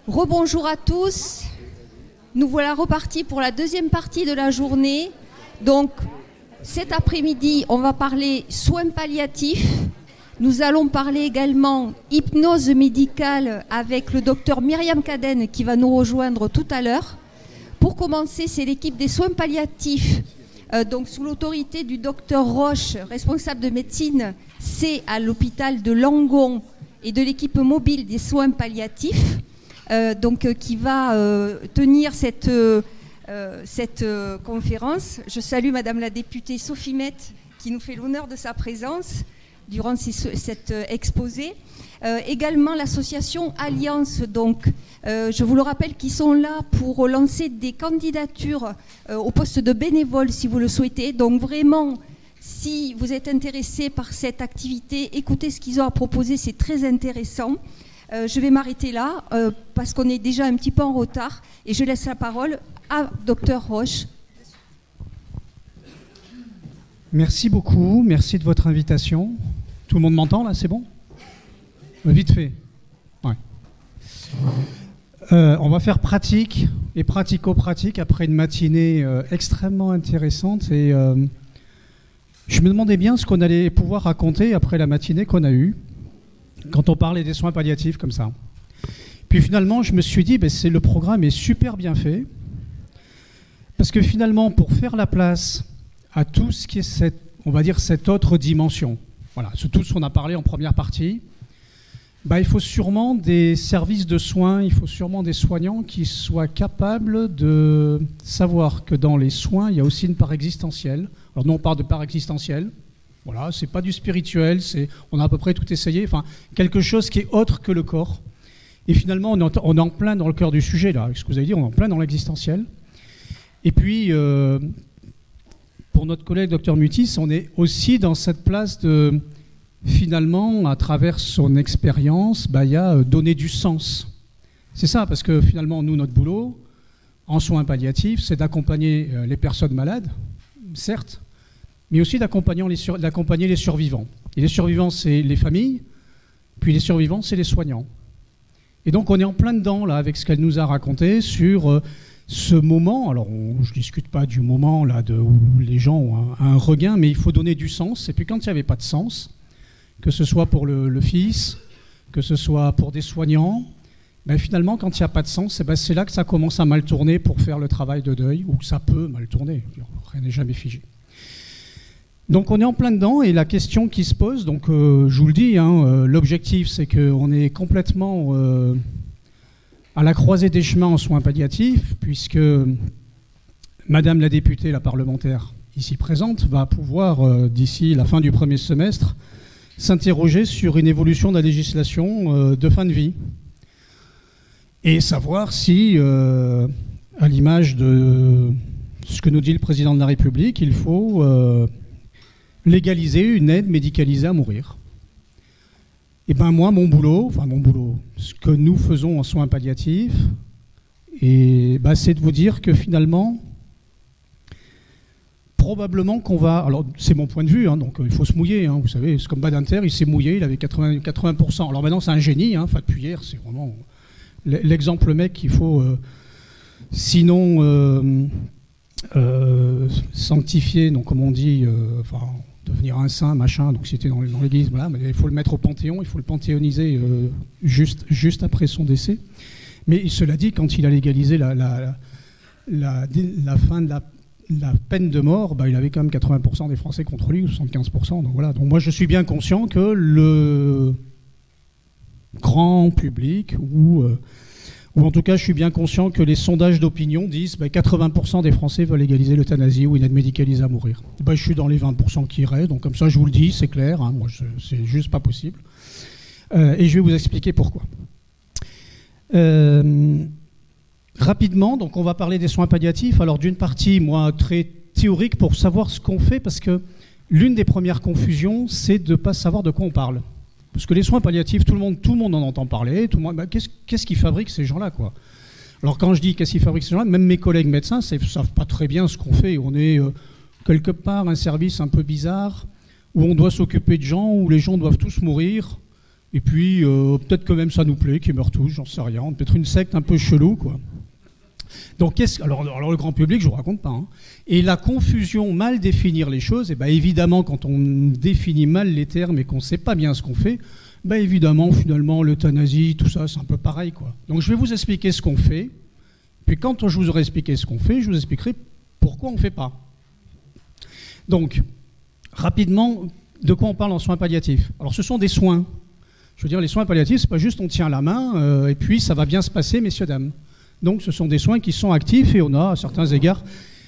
Rebonjour à tous. Nous voilà repartis pour la deuxième partie de la journée. Donc, cet après-midi, on va parler soins palliatifs. Nous allons parler également hypnose médicale avec le docteur Myriam Cadenne qui va nous rejoindre tout à l'heure. Pour commencer, c'est l'équipe des soins palliatifs, donc sous l'autorité du docteur Roche, responsable de médecine C à l'hôpital de Langon et de l'équipe mobile des soins palliatifs. Qui va tenir cette conférence. Je salue Madame la députée Sophie Mette qui nous fait l'honneur de sa présence durant cet exposé. Également l'association Alliance, je vous le rappelle, qui sont là pour lancer des candidatures au poste de bénévole si vous le souhaitez. Donc vraiment, si vous êtes intéressé par cette activité, écoutez ce qu'ils ont à proposer, c'est très intéressant. Je vais m'arrêter là parce qu'on est déjà un petit peu en retard et je laisse la parole à Dr Roche. Merci beaucoup, merci de votre invitation. Tout le monde m'entend là, c'est bon? Vite fait. Ouais. On va faire pratique et pratico-pratique après une matinée extrêmement intéressante et je me demandais bien ce qu'on allait pouvoir raconter après la matinée qu'on a eue. Quand on parlait des soins palliatifs comme ça. Puis finalement, je me suis dit, le programme est super bien fait. Parce que finalement, pour faire la place à tout ce qui est cette autre dimension, voilà, c'est tout ce qu'on a parlé en première partie, il faut sûrement des services de soins, il faut sûrement des soignants qui soient capables de savoir que dans les soins, il y a aussi une part existentielle. Alors nous, on parle de part existentielle. Voilà, c'est pas du spirituel, on a à peu près tout essayé, enfin, quelque chose qui est autre que le corps. Et finalement, on est en plein dans le cœur du sujet, là, ce que vous avez dit, on est en plein dans l'existentiel. Et puis, pour notre collègue Dr Mutis, on est aussi dans cette place de, finalement, à travers son expérience, il y a donner du sens. C'est ça, parce que finalement, nous, notre boulot, en soins palliatifs, c'est d'accompagner les personnes malades, certes, mais aussi d'accompagner les survivants. Et les survivants, c'est les familles, puis les survivants, c'est les soignants. Et donc, on est en plein dedans, là, avec ce qu'elle nous a raconté sur ce moment. Alors, je ne discute pas du moment là, où les gens ont un regain, mais il faut donner du sens. Et puis, quand il n'y avait pas de sens, que ce soit pour le fils, que ce soit pour des soignants, finalement, quand il n'y a pas de sens, c'est là que ça commence à mal tourner pour faire le travail de deuil, ou que ça peut mal tourner. Rien n'est jamais figé. Donc on est en plein dedans et la question qui se pose, donc je vous le dis, l'objectif c'est qu'on est complètement à la croisée des chemins en soins palliatifs puisque Madame la députée, la parlementaire ici présente, va pouvoir d'ici la fin du premier semestre s'interroger sur une évolution de la législation de fin de vie et savoir si, à l'image de ce que nous dit le président de la République, il faut légaliser une aide médicalisée à mourir. Et moi, mon boulot, ce que nous faisons en soins palliatifs, c'est de vous dire que finalement, probablement qu'on va... Alors, c'est mon point de vue, donc il faut se mouiller. Vous savez, c'est comme Badinter, il s'est mouillé, il avait 80%. Alors maintenant, c'est un génie, Fat-Puyer, c'est vraiment l'exemple mec qu'il faut... sinon... sanctifier, donc comme on dit, devenir un saint, machin, donc si c'était dans l'église, voilà, mais il faut le mettre au Panthéon, il faut le panthéoniser juste après son décès. Mais cela dit, quand il a légalisé la fin de la peine de mort, il avait quand même 80% des Français contre lui, ou 75%, donc voilà. Donc moi je suis bien conscient que le grand public, ou en tout cas, je suis bien conscient que les sondages d'opinion disent 80% des Français veulent légaliser l'euthanasie ou une aide médicalisée à mourir. Je suis dans les 20% qui restent, donc comme ça, je vous le dis, c'est clair. Moi, c'est juste pas possible. Et je vais vous expliquer pourquoi. Rapidement, donc on va parler des soins palliatifs. Alors d'une partie, moi, très théorique pour savoir ce qu'on fait, parce que l'une des premières confusions, c'est de ne pas savoir de quoi on parle. Parce que les soins palliatifs, tout le monde en entend parler. Tout le monde, qu'est-ce qui fabrique ces gens-là, quoi? Alors quand je dis qu'est-ce qui fabrique ces gens-là, même mes collègues médecins ne savent pas très bien ce qu'on fait. On est quelque part un service un peu bizarre où on doit s'occuper de gens, où les gens doivent tous mourir. Et puis, peut-être que même ça nous plaît, qu'ils meurent tous, j'en sais rien. Peut-être une secte un peu chelou, quoi. Donc, alors le grand public, je ne vous raconte pas. Hein. Et la confusion, mal définir les choses, et ben évidemment, quand on définit mal les termes et qu'on ne sait pas bien ce qu'on fait, ben évidemment, finalement, l'euthanasie, tout ça, c'est un peu pareil, quoi. Donc, je vais vous expliquer ce qu'on fait. Puis, quand je vous aurai expliqué ce qu'on fait, je vous expliquerai pourquoi on ne fait pas. Donc, rapidement, de quoi on parle en soins palliatifs? Alors, ce sont des soins. Je veux dire, les soins palliatifs, c'est pas juste on tient la main et puis ça va bien se passer, messieurs, dames. Donc, ce sont des soins qui sont actifs et on a, à certains égards,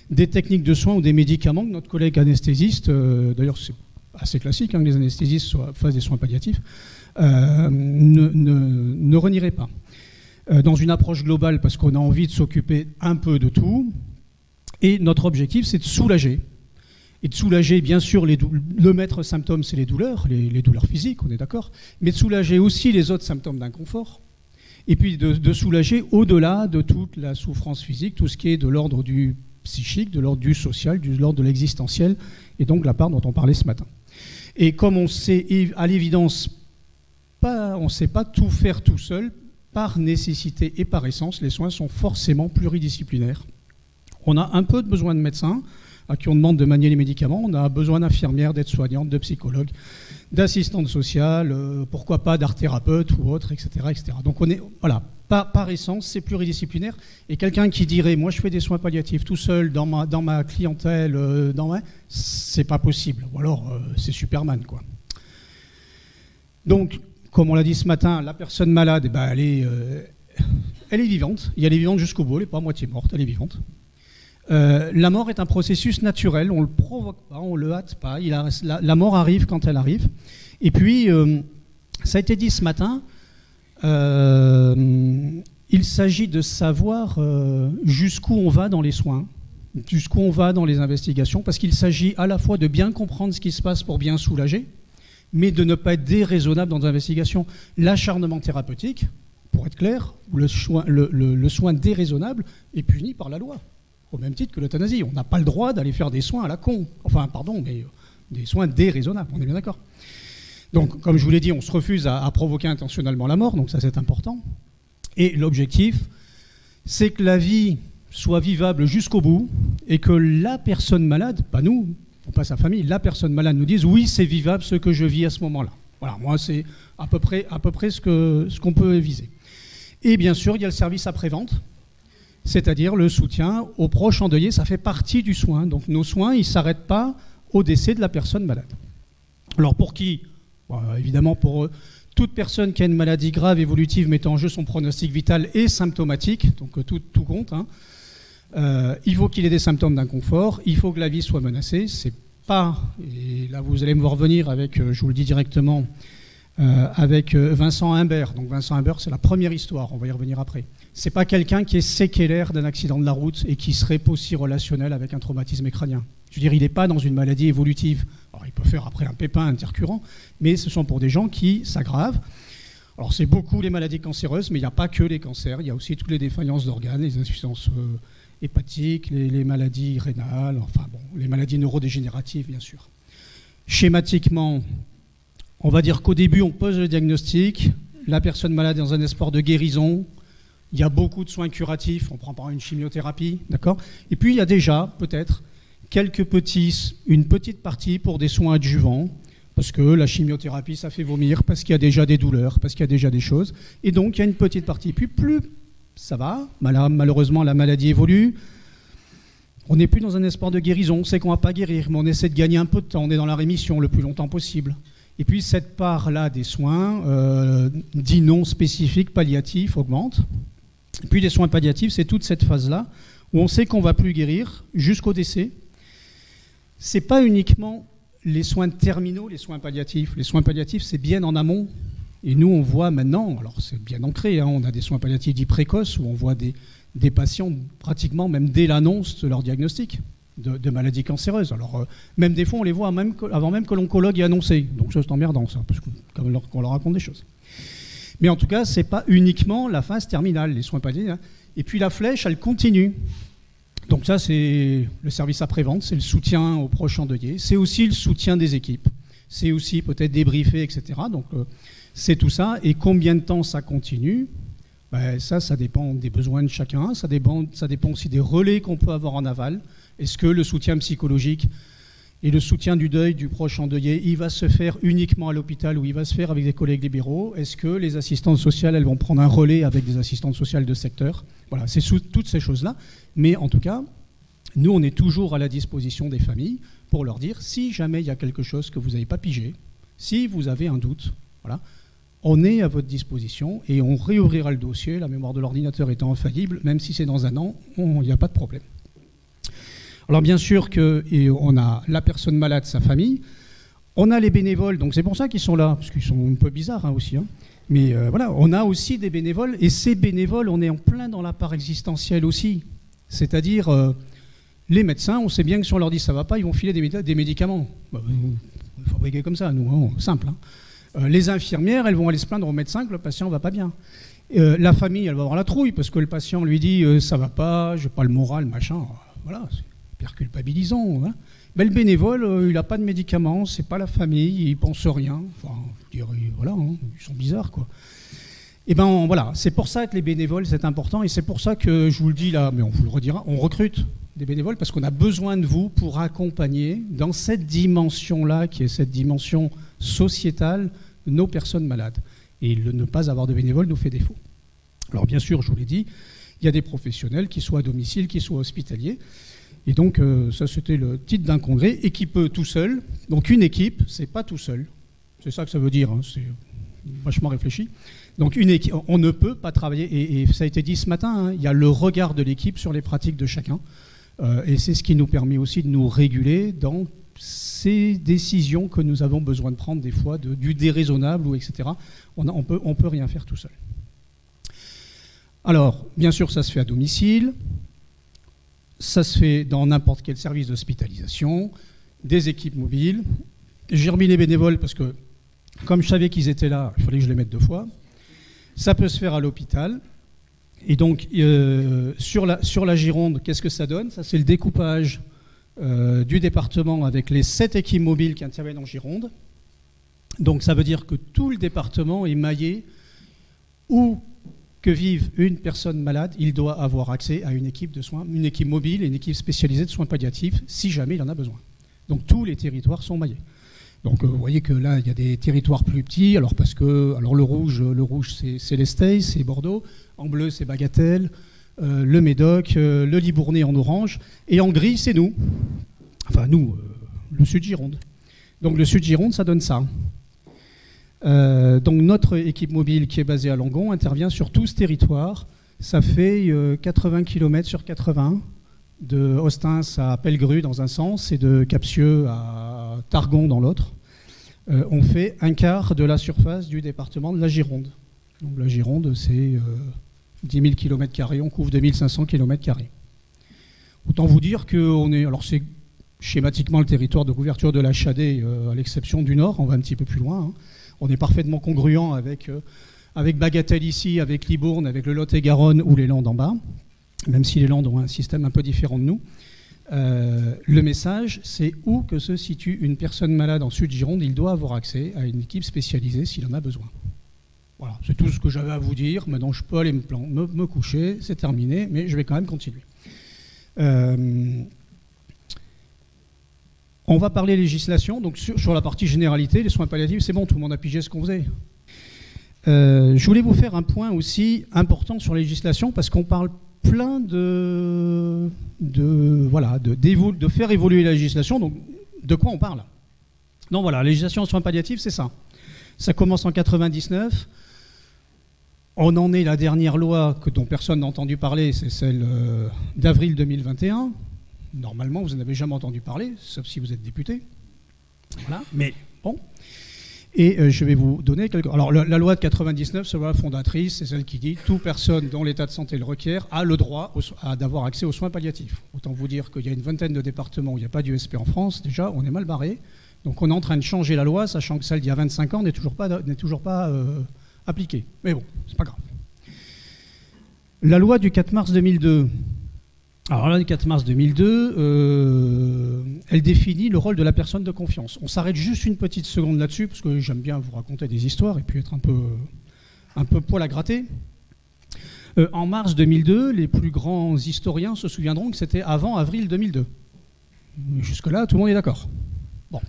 des techniques de soins ou des médicaments que notre collègue anesthésiste, d'ailleurs, c'est assez classique que les anesthésistes fassent des soins palliatifs, ne renierait pas. Dans une approche globale, parce qu'on a envie de s'occuper un peu de tout, et notre objectif, c'est de soulager. Et de soulager, bien sûr, le maître symptôme, c'est les douleurs physiques, on est d'accord, mais de soulager aussi les autres symptômes d'inconfort, et puis de soulager au-delà de toute la souffrance physique, tout ce qui est de l'ordre du psychique, de l'ordre du social, de l'ordre de l'existentiel, et donc la part dont on parlait ce matin. Et comme on sait, à l'évidence, on ne sait pas tout faire tout seul, par nécessité et par essence, les soins sont forcément pluridisciplinaires. On a un peu besoin de médecins, à qui on demande de manier les médicaments, on a besoin d'infirmières, d'aides-soignantes, de psychologues, d'assistantes sociales, pourquoi pas d'art thérapeutes ou autres, etc., etc. Donc on est, voilà, par essence, c'est pluridisciplinaire. Et quelqu'un qui dirait, moi je fais des soins palliatifs tout seul dans ma clientèle, c'est pas possible. Ou alors c'est Superman, quoi. Donc, comme on l'a dit ce matin, la personne malade, elle est vivante. Et elle est vivante jusqu'au bout, elle n'est pas à moitié morte, elle est vivante. La mort est un processus naturel, on ne le provoque pas, on ne le hâte pas, la mort arrive quand elle arrive. Et puis, ça a été dit ce matin, il s'agit de savoir jusqu'où on va dans les soins, jusqu'où on va dans les investigations, parce qu'il s'agit à la fois de bien comprendre ce qui se passe pour bien soulager, mais de ne pas être déraisonnable dans l'investigation. L'acharnement thérapeutique, pour être clair, le soin déraisonnable est puni par la loi. Au même titre que l'euthanasie. On n'a pas le droit d'aller faire des soins à la con. Enfin, pardon, mais des soins déraisonnables, on est bien d'accord. Donc, comme je vous l'ai dit, on se refuse à provoquer intentionnellement la mort, donc ça c'est important. Et l'objectif, c'est que la vie soit vivable jusqu'au bout et que la personne malade, pas nous, pas sa famille, la personne malade nous dise « oui, c'est vivable ce que je vis à ce moment-là ». Voilà, moi c'est à peu près ce qu'on peut viser. Et bien sûr, il y a le service après-vente, c'est-à-dire le soutien aux proches endeuillés, ça fait partie du soin. Donc nos soins, ils ne s'arrêtent pas au décès de la personne malade. Alors pour qui? Évidemment pour toute personne qui a une maladie grave, évolutive, mettant en jeu son pronostic vital et symptomatique, donc tout compte. Hein. Il faut qu'il ait des symptômes d'inconfort, il faut que la vie soit menacée. C'est pas, et là vous allez me voir revenir avec, je vous le dis directement, avec Vincent Humbert. Donc Vincent Humbert, c'est la première histoire, on va y revenir après. C'est pas quelqu'un qui est séquelaire d'un accident de la route et qui serait aussi relationnel avec un traumatisme crânien. Je veux dire, il n'est pas dans une maladie évolutive. Alors il peut faire après un pépin intercurrent, mais ce sont pour des gens qui s'aggravent. Alors c'est beaucoup les maladies cancéreuses, mais il n'y a pas que les cancers, il y a aussi toutes les défaillances d'organes, les insuffisances hépatiques, les maladies rénales, enfin bon, les maladies neurodégénératives bien sûr. Schématiquement, on va dire qu'au début on pose le diagnostic, la personne malade est dans un espoir de guérison, il y a beaucoup de soins curatifs, on prend par exemple une chimiothérapie, d'accord? Et puis il y a déjà peut-être une petite partie pour des soins adjuvants, parce que la chimiothérapie ça fait vomir, parce qu'il y a déjà des douleurs, parce qu'il y a déjà des choses, et donc il y a une petite partie. Puis plus ça va, malheureusement la maladie évolue, on n'est plus dans un espoir de guérison, on sait qu'on ne va pas guérir, mais on essaie de gagner un peu de temps, on est dans la rémission le plus longtemps possible. Et puis cette part-là des soins, dits non spécifiques, palliatifs, augmente. Et puis les soins palliatifs, c'est toute cette phase-là, où on sait qu'on ne va plus guérir jusqu'au décès. Ce n'est pas uniquement les soins terminaux, les soins palliatifs. Les soins palliatifs, c'est bien en amont. Et nous, on voit maintenant, alors c'est bien ancré, hein, on a des soins palliatifs dits précoces, où on voit des patients pratiquement même dès l'annonce de leur diagnostic de maladies cancéreuses. Alors même des fois, on les voit avant même que l'oncologue ait annoncé. Donc ça, c'est emmerdant, ça, parce qu'on leur raconte des choses. Mais en tout cas, ce n'est pas uniquement la phase terminale, les soins palliatifs. Hein. Et puis la flèche, elle continue. Donc ça, c'est le service après-vente, c'est le soutien aux proches endeuillés. C'est aussi le soutien des équipes. C'est aussi peut-être débriefer, etc. Donc C'est tout ça. Et combien de temps ça continue? Ben, ça dépend des besoins de chacun. Ça dépend aussi des relais qu'on peut avoir en aval. Est-ce que le soutien psychologique et le soutien du deuil du proche endeuillé, il va se faire uniquement à l'hôpital ou il va se faire avec des collègues libéraux? Est-ce que les assistantes sociales, elles vont prendre un relais avec des assistantes sociales de secteur? Voilà, c'est toutes ces choses-là. Mais en tout cas, nous, on est toujours à la disposition des familles pour leur dire, si jamais il y a quelque chose que vous n'avez pas pigé, si vous avez un doute, voilà, on est à votre disposition et on réouvrira le dossier, la mémoire de l'ordinateur étant infaillible, même si c'est dans un an, il n'y a pas de problème. Alors bien sûr qu'on a la personne malade, sa famille, on a les bénévoles, donc c'est pour ça qu'ils sont là, parce qu'ils sont un peu bizarres aussi, hein. Mais voilà, on a aussi des bénévoles, et ces bénévoles, on est en plein dans la part existentielle aussi. C'est-à-dire, les médecins, on sait bien que si on leur dit ça va pas, ils vont filer des médicaments. Bah, vous fabriquez comme ça, nous, hein, simple. Hein. Les infirmières, elles vont aller se plaindre au médecin que le patient va pas bien. La famille, elle va avoir la trouille, parce que le patient lui dit ça va pas, j'ai pas le moral, machin. Voilà, c'est hyper culpabilisant. Hein. Mais le bénévole, il n'a pas de médicaments, c'est pas la famille, il pense rien. Enfin, je dirais, voilà, hein, ils sont bizarres, quoi. Et ben voilà, c'est pour ça que les bénévoles, c'est important, et c'est pour ça que je vous le dis là, mais on vous le redira, on recrute des bénévoles parce qu'on a besoin de vous pour accompagner dans cette dimension-là, qui est cette dimension sociétale, nos personnes malades. Et le ne pas avoir de bénévoles nous fait défaut. Alors bien sûr, je vous l'ai dit, il y a des professionnels qui soient à domicile, qui soient hospitaliers. Et donc ça c'était le titre d'un congrès, et qui peut tout seul. Donc une équipe, c'est pas tout seul. C'est ça que ça veut dire, hein, c'est vachement réfléchi. Donc une équipe, on ne peut pas travailler, et ça a été dit ce matin, hein, il y a le regard de l'équipe sur les pratiques de chacun. Et c'est ce qui nous permet aussi de nous réguler dans ces décisions que nous avons besoin de prendre des fois, du déraisonnable, ou etc. On peut rien faire tout seul. Alors, bien sûr, ça se fait à domicile, ça se fait dans n'importe quel service d'hospitalisation, des équipes mobiles. J'ai remis les bénévoles parce que, comme je savais qu'ils étaient là, il fallait que je les mette 2 fois. Ça peut se faire à l'hôpital. Et donc, sur la Gironde, qu'est-ce que ça donne? Ça, c'est le découpage du département avec les 7 équipes mobiles qui interviennent en Gironde. Donc, ça veut dire que tout le département est maillé. Où que vive une personne malade, il doit avoir accès à une équipe de soins, une équipe mobile et une équipe spécialisée de soins palliatifs, si jamais il en a besoin. Donc, tous les territoires sont maillés. Donc vous voyez que là, il y a des territoires plus petits, alors le rouge c'est l'Estèille, c'est Bordeaux, en bleu c'est Bagatelle, le Médoc, le Libournais en orange, et en gris c'est nous. Enfin nous, le Sud-Gironde. Donc le Sud-Gironde, ça donne ça. Donc notre équipe mobile qui est basée à Langon intervient sur tout ce territoire. Ça fait 80 km sur 80, de Hostins à Pellegru dans un sens et de Capsieux à Targon dans l'autre. On fait 1/4 de la surface du département de la Gironde. Donc la Gironde, c'est 10 000 km², on couvre 2500 km². Autant vous dire qu'on est... Alors c'est schématiquement le territoire de couverture de la Chadée, à l'exception du Nord, on va un petit peu plus loin. Hein. On est parfaitement congruent avec Bagatelle ici, avec Libourne, avec le Lot-et-Garonne ou les Landes en bas, même si les Landes ont un système un peu différent de nous. Le message, c'est où que se situe une personne malade en Sud-Gironde, il doit avoir accès à une équipe spécialisée s'il en a besoin. Voilà, c'est tout ce que j'avais à vous dire. Maintenant, je peux aller me coucher, c'est terminé, mais je vais quand même continuer. On va parler législation, donc sur la partie généralité, les soins palliatifs, c'est bon, tout le monde a pigé ce qu'on faisait. Je voulais vous faire un point aussi important sur la législation, parce qu'on parle plein de faire évoluer la législation. Donc, de quoi on parle? Non, voilà, la législation en soins palliatifs, c'est ça. Ça commence en 99. On en est la dernière loi dont personne n'a entendu parler, c'est celle d'avril 2021. Normalement, vous n'en avez jamais entendu parler, sauf si vous êtes député. Voilà, mais bon. Et je vais vous donner quelques... Alors, la loi de 99, c'est la loi fondatrice, c'est celle qui dit « Toute personne dont l'état de santé le requiert a le droit d'avoir accès aux soins palliatifs ». Autant vous dire qu'il y a une vingtaine de départements où il n'y a pas d'USP en France. Déjà, on est mal barré. Donc, on est en train de changer la loi, sachant que celle d'il y a 25 ans n'est toujours pas appliquée. Mais bon, c'est pas grave. La loi du 4 mars 2002, Alors là, le 4 mars 2002, elle définit le rôle de la personne de confiance. On s'arrête juste une petite seconde là-dessus, parce que j'aime bien vous raconter des histoires et puis être un peu poil à gratter. En mars 2002, les plus grands historiens se souviendront que c'était avant avril 2002. Jusque-là, tout le monde est d'accord. Bon.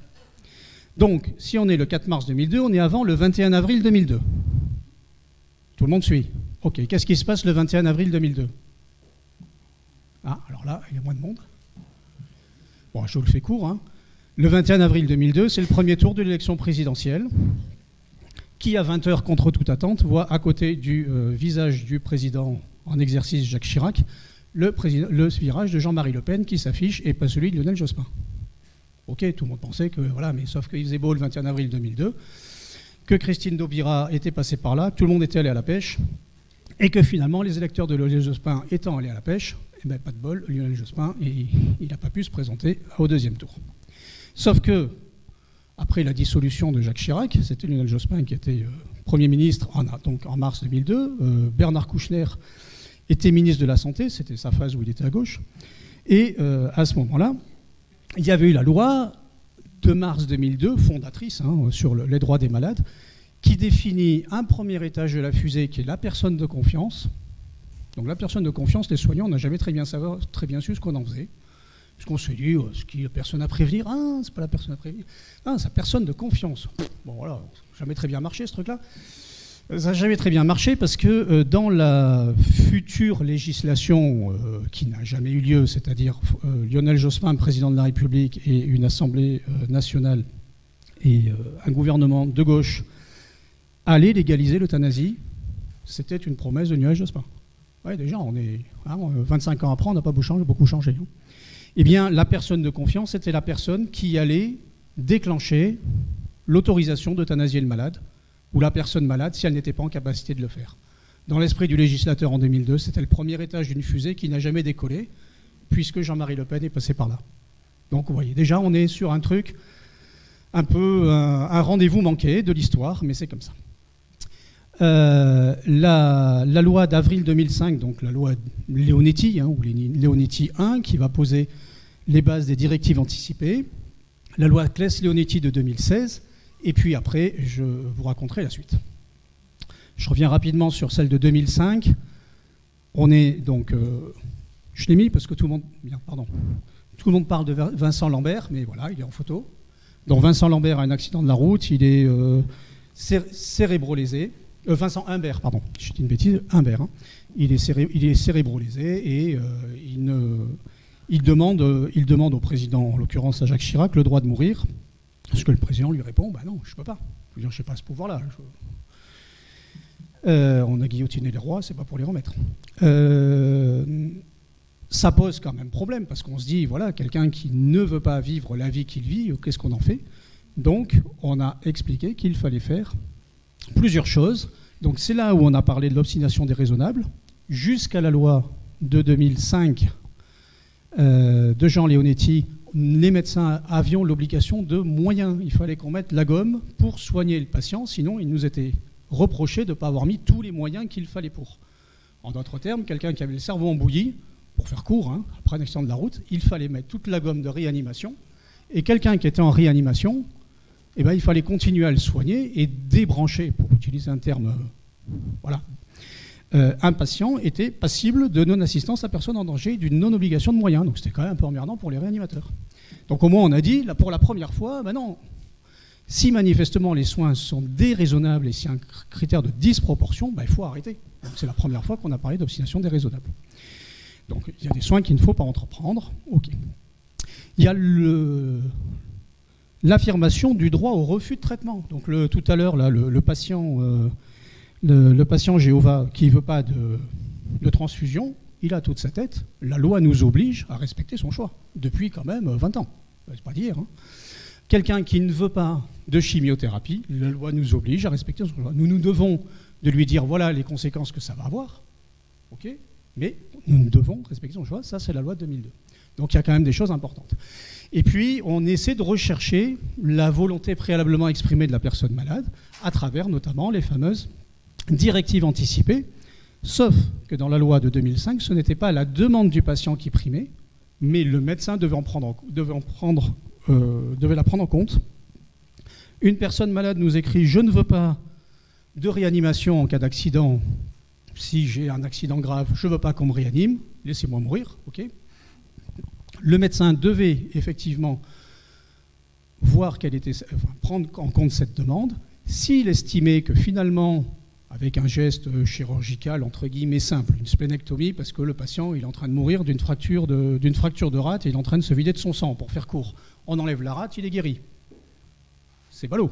Donc, si on est le 4 mars 2002, on est avant le 21 avril 2002. Tout le monde suit. Ok, qu'est-ce qui se passe le 21 avril 2002 ? Ah, alors là, il y a moins de monde. Bon, je vous le fais court. Hein. Le 21 avril 2002, c'est le premier tour de l'élection présidentielle, qui, à 20h, contre toute attente, voit à côté du visage du président en exercice Jacques Chirac, le virage de Jean-Marie Le Pen qui s'affiche et pas celui de Lionel Jospin. Ok, tout le monde pensait que, voilà, mais sauf qu'il faisait beau le 21 avril 2002, que Christine Taubira était passée par là, que tout le monde était allé à la pêche, et que finalement, les électeurs de Lionel Jospin étant allés à la pêche, eh ben, pas de bol, Lionel Jospin, il n'a pas pu se présenter au deuxième tour. Sauf que, après la dissolution de Jacques Chirac, c'était Lionel Jospin qui était Premier ministre donc en mars 2002, Bernard Kouchner était ministre de la Santé, c'était sa phase où il était à gauche, et à ce moment-là, il y avait eu la loi de mars 2002, fondatrice sur les droits des malades, qui définit un premier étage de la fusée qui est la personne de confiance. Donc la personne de confiance, les soignants, on n'a jamais très bien su ce qu'on en faisait. Parce qu'on se dit, ce qui est la personne à prévenir, ah, c'est pas la personne à prévenir, ah, c'est la personne de confiance. Bon voilà, ça n'a jamais très bien marché ce truc-là. Ça n'a jamais très bien marché parce que dans la future législation qui n'a jamais eu lieu, c'est-à-dire Lionel Jospin, président de la République, et une Assemblée nationale et un gouvernement de gauche allaient légaliser l'euthanasie, c'était une promesse de Lionel Jospin. Oui, déjà, on est 25 ans après, on n'a pas beaucoup changé. Hein. Eh bien, la personne de confiance, c'était la personne qui allait déclencher l'autorisation d'euthanasier le malade, ou la personne malade, si elle n'était pas en capacité de le faire. Dans l'esprit du législateur en 2002, c'était le premier étage d'une fusée qui n'a jamais décollé, puisque Jean-Marie Le Pen est passé par là. Donc, vous voyez, déjà, on est sur un truc, un peu un rendez-vous manqué de l'histoire, mais c'est comme ça. La loi d'avril 2005, donc la loi Leonetti, ou Leonetti 1, qui va poser les bases des directives anticipées, la loi Claes-Leonetti de 2016, et puis après, je vous raconterai la suite. Je reviens rapidement sur celle de 2005. On est donc... je l'ai mis parce que tout le monde parle de Vincent Lambert, mais voilà, il est en photo. Donc Vincent Lambert a un accident de la route, il est cérébro-lésé. Vincent Humbert, pardon, je dis une bêtise, Humbert. Hein. Il est cérébro-lésé et il demande au président, en l'occurrence à Jacques Chirac, le droit de mourir. Parce que le président lui répond, bah non, je ne peux pas. Je n'ai pas ce pouvoir-là. On a guillotiné les rois, c'est pas pour les remettre. Ça pose quand même problème, parce qu'on se dit, voilà, quelqu'un qui ne veut pas vivre la vie qu'il vit, qu'est-ce qu'on en fait? Donc, on a expliqué qu'il fallait faire plusieurs choses. Donc, c'est là où on a parlé de l'obstination déraisonnable, jusqu'à la loi de 2005 de Jean Leonetti. Les médecins avions l'obligation de moyens. Il fallait qu'on mette la gomme pour soigner le patient, sinon il nous était reproché de ne pas avoir mis tous les moyens qu'il fallait pour. En d'autres termes, quelqu'un qui avait le cerveau embouilli, pour faire court, après un accident de la route, il fallait mettre toute la gomme de réanimation, et quelqu'un qui était en réanimation, eh ben, il fallait continuer à le soigner et débrancher, pour utiliser un terme, voilà. Un patient était passible de non-assistance à personne en danger, d'une non-obligation de moyens. Donc c'était quand même un peu emmerdant pour les réanimateurs. Donc au moins on a dit, là, pour la première fois, ben non, si manifestement les soins sont déraisonnables et s'il y a un critère de disproportion, ben, il faut arrêter. C'est la première fois qu'on a parlé d'obstination déraisonnable. Donc il y a des soins qu'il ne faut pas entreprendre. Ok. Il y a l'affirmation du droit au refus de traitement. Donc tout à l'heure, le patient... Le patient Jéhovah qui ne veut pas de transfusion, il a toute sa tête. La loi nous oblige à respecter son choix, depuis quand même 20 ans. C'est pas dire. Hein. Quelqu'un qui ne veut pas de chimiothérapie, la loi nous oblige à respecter son choix. Nous devons de lui dire voilà les conséquences que ça va avoir, ok, mais nous devons respecter son choix. Ça, c'est la loi de 2002. Donc il y a quand même des choses importantes. Et puis, on essaie de rechercher la volonté préalablement exprimée de la personne malade, à travers notamment les fameuses directives anticipées, Sauf que dans la loi de 2005, ce n'était pas la demande du patient qui primait, mais le médecin devait la prendre en compte. Une personne malade nous écrit « Je ne veux pas de réanimation en cas d'accident. Si j'ai un accident grave, je ne veux pas qu'on me réanime. Laissez-moi mourir. » Okay. Le médecin devait effectivement prendre en compte cette demande. S'il estimait que finalement, avec un geste chirurgical, entre guillemets, simple, une splénectomie, parce que le patient il est en train de mourir d'une fracture de rate et il est en train de se vider de son sang, pour faire court. On enlève la rate, il est guéri. C'est ballot.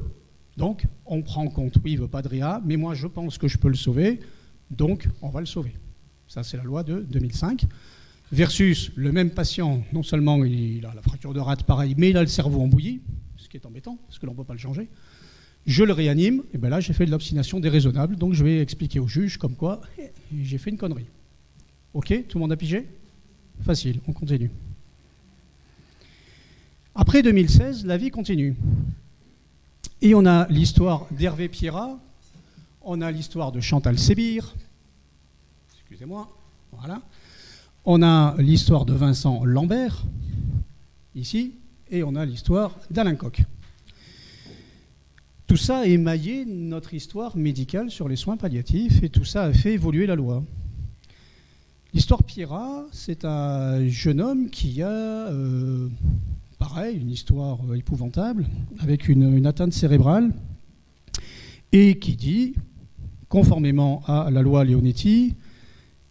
Donc, on prend en compte, oui, il ne veut pas de réa, mais moi, je pense que je peux le sauver, donc on va le sauver. Ça, c'est la loi de 2005. Versus le même patient, non seulement il a la fracture de rate pareil, mais il a le cerveau en bouillie, ce qui est embêtant, parce que l'on ne peut pas le changer. Je le réanime, et bien là, j'ai fait de l'obstination déraisonnable, donc je vais expliquer au juge comme quoi j'ai fait une connerie. Ok, tout le monde a pigé? Facile, on continue. Après 2016, la vie continue. Et on a l'histoire d'Hervé Pierrat, on a l'histoire de Chantal Sébir, excusez-moi, voilà. On a l'histoire de Vincent Lambert, ici, et on a l'histoire d'Alain Koch. Tout ça a émaillé notre histoire médicale sur les soins palliatifs, et tout ça a fait évoluer la loi. L'histoire Pierrat, c'est un jeune homme qui a... pareil, une histoire épouvantable, avec une atteinte cérébrale, et qui dit, conformément à la loi Leonetti,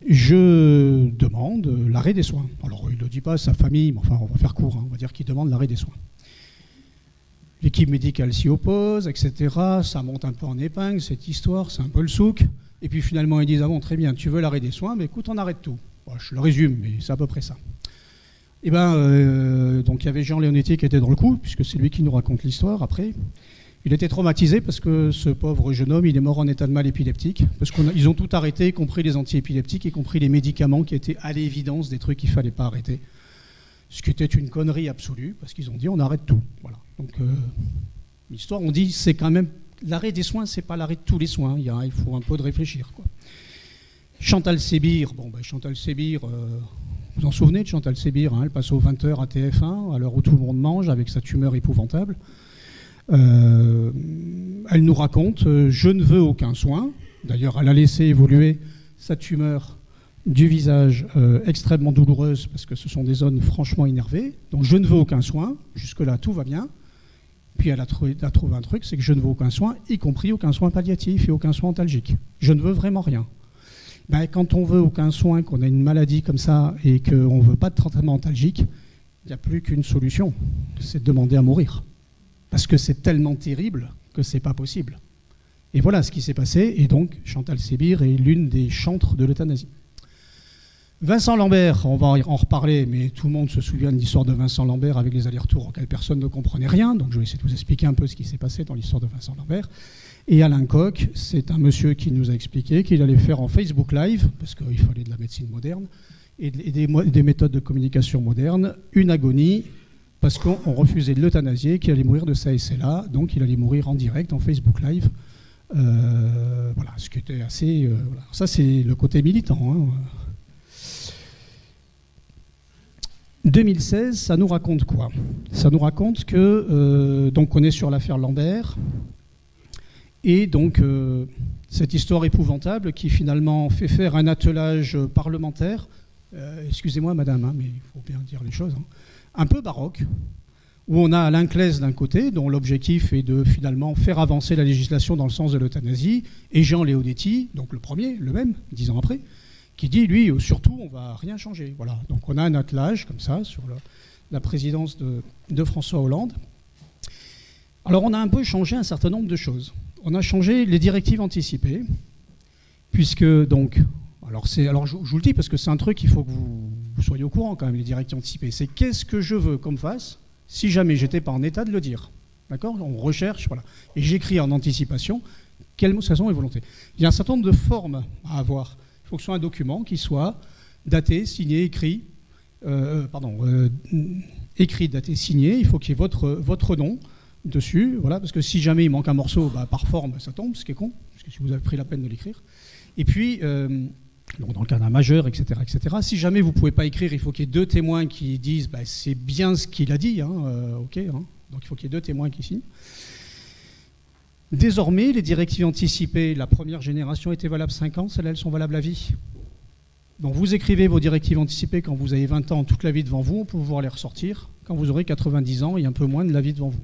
je demande l'arrêt des soins. Alors, il ne le dit pas à sa famille, mais enfin, on va faire court, hein, on va dire qu'il demande l'arrêt des soins. L'équipe médicale s'y oppose, etc. Ça monte un peu en épingle, cette histoire, c'est un peu le souk. Et puis finalement, ils disent, ah bon, très bien, tu veux l'arrêt des soins, mais écoute, on arrête tout. Bon, je le résume, mais c'est à peu près ça. Et donc il y avait Jean Leonetti qui était dans le coup, puisque c'est lui qui nous raconte l'histoire après. Il était traumatisé parce que ce pauvre jeune homme, il est mort en état de mal épileptique, parce qu'ils ont tout arrêté, y compris les antiépileptiques, y compris les médicaments qui étaient à l'évidence des trucs qu'il ne fallait pas arrêter. Ce qui était une connerie absolue, parce qu'ils ont dit on arrête tout. Voilà. Donc l'histoire, on dit c'est quand même l'arrêt des soins, c'est pas l'arrêt de tous les soins. Il faut un peu de réfléchir, quoi. Chantal Sébir, Chantal Sébir, vous vous en souvenez de Chantal Sébir, hein, elle passe aux 20h à TF1, à l'heure où tout le monde mange, avec sa tumeur épouvantable. Elle nous raconte je ne veux aucun soin. D'ailleurs, elle a laissé évoluer sa tumeur du visage extrêmement douloureuse parce que ce sont des zones franchement énervées. Donc je ne veux aucun soin. Jusque-là, tout va bien. Puis elle a trouvé un truc, c'est que je ne veux aucun soin, y compris aucun soin palliatif et aucun soin antalgique. Je ne veux vraiment rien. Quand on veut aucun soin, qu'on a une maladie comme ça et qu'on ne veut pas de traitement antalgique, il n'y a plus qu'une solution, c'est de demander à mourir. Parce que c'est tellement terrible que c'est pas possible. Et voilà ce qui s'est passé. Et donc, Chantal Sébir est l'une des chantres de l'euthanasie. Vincent Lambert, on va en reparler, mais tout le monde se souvient de l'histoire de Vincent Lambert avec les allers-retours auxquels personne ne comprenait rien. Donc, je vais essayer de vous expliquer un peu ce qui s'est passé dans l'histoire de Vincent Lambert. Et Alain Koch, c'est un monsieur qui nous a expliqué qu'il allait faire en Facebook Live, parce qu'il fallait de la médecine moderne, et des méthodes de communication modernes, une agonie, parce qu'on refusait de l'euthanasier, qu'il allait mourir de ça et cela, donc il allait mourir en direct, en Facebook Live. Voilà, ce qui était assez... voilà. Ça, c'est le côté militant. Hein. 2016, ça nous raconte quoi? Ça nous raconte que, donc on est sur l'affaire Lambert, et donc cette histoire épouvantable qui finalement fait faire un attelage parlementaire, excusez-moi madame, hein, mais il faut bien dire les choses, hein, un peu baroque, où on a Alain Claes d'un côté, dont l'objectif est de finalement faire avancer la législation dans le sens de l'euthanasie, et Jean Leonetti, donc le premier, le même, 10 ans après, qui dit, lui, surtout, on ne va rien changer. Voilà. Donc on a un attelage, comme ça, sur la présidence de François Hollande. Alors on a un peu changé un certain nombre de choses. On a changé les directives anticipées, puisque donc... Alors je vous le dis parce que c'est un truc qu'il faut que vous soyez au courant quand même, les directives anticipées. C'est qu'est-ce que je veux qu'on me fasse si jamais j'étais pas en état de le dire. D'accord? On recherche, voilà. Et j'écris en anticipation quelles sont mes volontés. Il y a un certain nombre de formes à avoir. Il faut que ce soit un document qui soit daté, signé, écrit. Écrit, daté, signé. Il faut qu'il y ait votre nom dessus. Voilà, parce que si jamais il manque un morceau, par forme, ça tombe, ce qui est con, parce que si vous avez pris la peine de l'écrire. Et puis... Donc dans le cas d'un majeur, etc., etc. Si jamais vous ne pouvez pas écrire, il faut qu'il y ait 2 témoins qui disent c'est bien ce qu'il a dit, ok, donc il faut qu'il y ait 2 témoins qui signent. Désormais, les directives anticipées, la première génération était valable 5 ans, celles-là, elles sont valables à vie. Donc vous écrivez vos directives anticipées quand vous avez 20 ans, toute la vie devant vous, on peut pouvoir les ressortir quand vous aurez 90 ans et un peu moins de la vie devant vous.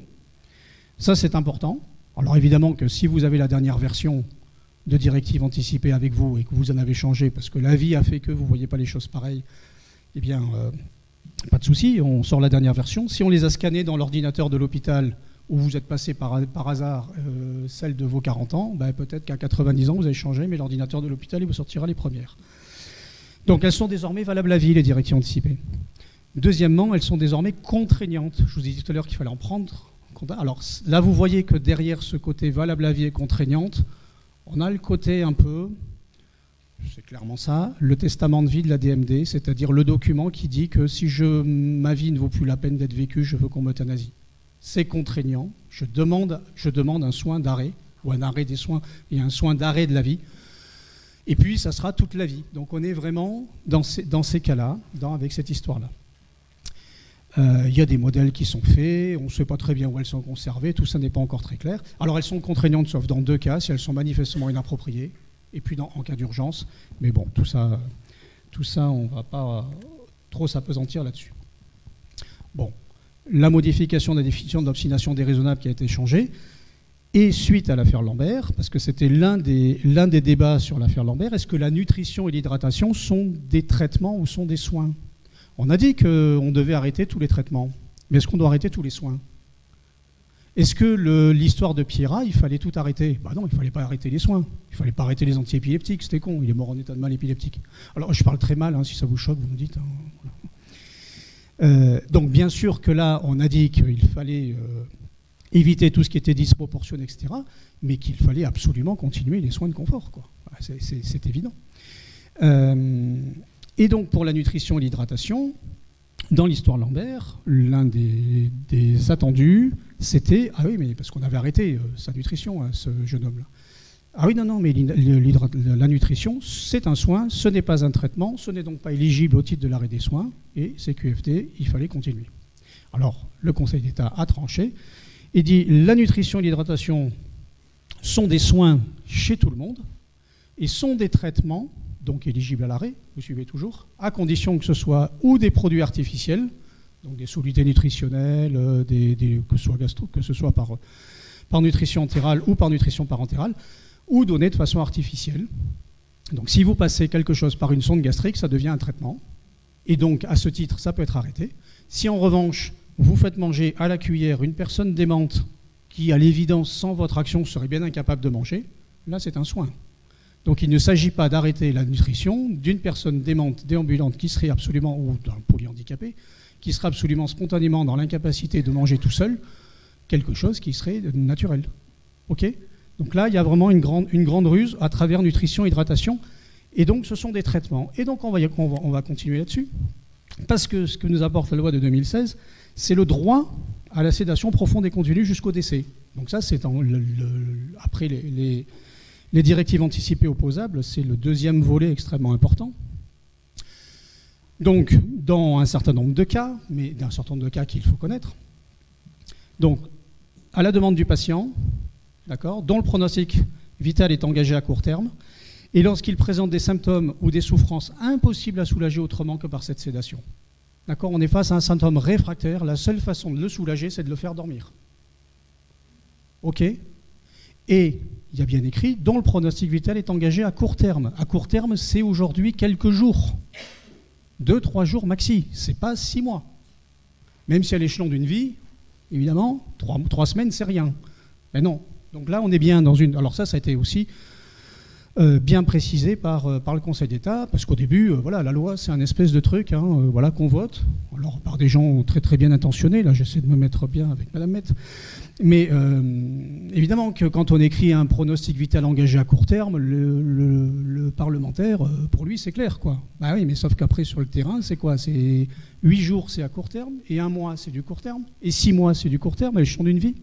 Ça, c'est important. Alors évidemment que si vous avez la dernière version de directive anticipée avec vous et que vous en avez changé parce que la vie a fait que vous ne voyez pas les choses pareilles, eh bien, pas de souci, on sort la dernière version. Si on les a scannés dans l'ordinateur de l'hôpital où vous êtes passé par hasard celle de vos 40 ans, peut-être qu'à 90 ans, vous avez changé, mais l'ordinateur de l'hôpital, il vous sortira les premières. Donc elles sont désormais valables à vie, les directives anticipées. Deuxièmement, elles sont désormais contraignantes. Je vous ai dit tout à l'heure qu'il fallait en prendre compte. Alors là, vous voyez que derrière ce côté valable à vie et contraignante, on a le côté un peu, c'est clairement ça, le testament de vie de la DMD, c'est-à-dire le document qui dit que si ma vie ne vaut plus la peine d'être vécue, je veux qu'on m'euthanasie. C'est contraignant, je demande un soin d'arrêt, ou un arrêt des soins et un soin d'arrêt de la vie, et puis ça sera toute la vie. Donc on est vraiment dans ces cas-là, avec cette histoire-là. Il y a des modèles qui sont faits, on ne sait pas très bien où elles sont conservées, tout ça n'est pas encore très clair. Alors elles sont contraignantes sauf dans 2 cas, si elles sont manifestement inappropriées, et puis en cas d'urgence. Mais bon, tout ça on ne va pas trop s'apesantir là-dessus. Bon, la modification de la définition d'obstination déraisonnable qui a été changée, et suite à l'affaire Lambert, parce que c'était l'un des débats sur l'affaire Lambert, est-ce que la nutrition et l'hydratation sont des traitements ou sont des soins ? On a dit qu'on devait arrêter tous les traitements, mais est-ce qu'on doit arrêter tous les soins ? Est-ce que l'histoire de Pierrat, il fallait tout arrêter ? Non, il ne fallait pas arrêter les soins. Il ne fallait pas arrêter les antiépileptiques, c'était con, il est mort en état de mal épileptique. Alors je parle très mal, si ça vous choque, vous me dites. Donc bien sûr que là, on a dit qu'il fallait éviter tout ce qui était disproportionné, etc., mais qu'il fallait absolument continuer les soins de confort, quoi. C'est évident. Et donc pour la nutrition et l'hydratation, dans l'histoire Lambert, l'un des attendus, c'était, ah oui, mais parce qu'on avait arrêté sa nutrition, ce jeune homme-là. Ah oui, non, mais la nutrition, c'est un soin, ce n'est pas un traitement, ce n'est donc pas éligible au titre de l'arrêt des soins, et CQFD, il fallait continuer. Alors, le Conseil d'État a tranché et dit, la nutrition et l'hydratation sont des soins chez tout le monde, et sont des traitements, donc éligibles à l'arrêt, vous suivez toujours, à condition que ce soit ou des produits artificiels, donc des solutés nutritionnelles, que ce soit par nutrition entérale ou par nutrition parentérale, ou donnés de façon artificielle. Donc si vous passez quelque chose par une sonde gastrique, ça devient un traitement, et donc à ce titre, ça peut être arrêté. Si en revanche, vous faites manger à la cuillère une personne démente qui, à l'évidence, sans votre action, serait bien incapable de manger, là c'est un soin. Donc il ne s'agit pas d'arrêter la nutrition d'une personne démente, déambulante, qui serait absolument, ou d'un polyhandicapé, qui serait absolument spontanément dans l'incapacité de manger tout seul, quelque chose qui serait naturel. Ok ? Donc là, il y a vraiment une grande ruse à travers nutrition, hydratation, et donc ce sont des traitements. Et donc on va continuer là-dessus, parce que ce que nous apporte la loi de 2016, c'est le droit à la sédation profonde et continue jusqu'au décès. Donc ça, c'est après les directives anticipées opposables, c'est le deuxième volet extrêmement important. Donc, dans un certain nombre de cas, mais d'un certain nombre de cas qu'il faut connaître, donc, à la demande du patient, d'accord, dont le pronostic vital est engagé à court terme, et lorsqu'il présente des symptômes ou des souffrances impossibles à soulager autrement que par cette sédation. D'accord, on est face à un symptôme réfractaire, la seule façon de le soulager, c'est de le faire dormir. Ok ? Et il y a bien écrit, dont le pronostic vital est engagé à court terme. À court terme, c'est aujourd'hui quelques jours. 2-3 jours maxi, c'est pas 6 mois. Même si à l'échelon d'une vie, évidemment, 3 semaines, c'est rien. Mais non. Donc là, on est bien dans une... Alors ça a été aussi bien précisé par le Conseil d'État, parce qu'au début, voilà, la loi, c'est un espèce de truc voilà, qu'on vote, alors par des gens très très bien intentionnés, là j'essaie de me mettre bien avec Madame Mette, mais évidemment que quand on écrit un pronostic vital engagé à court terme, le parlementaire, pour lui c'est clair, quoi. Bah oui, mais sauf qu'après sur le terrain, c'est quoi? C'est 8 jours c'est à court terme, et 1 mois c'est du court terme, et 6 mois c'est du court terme, à l'échelon d'une vie.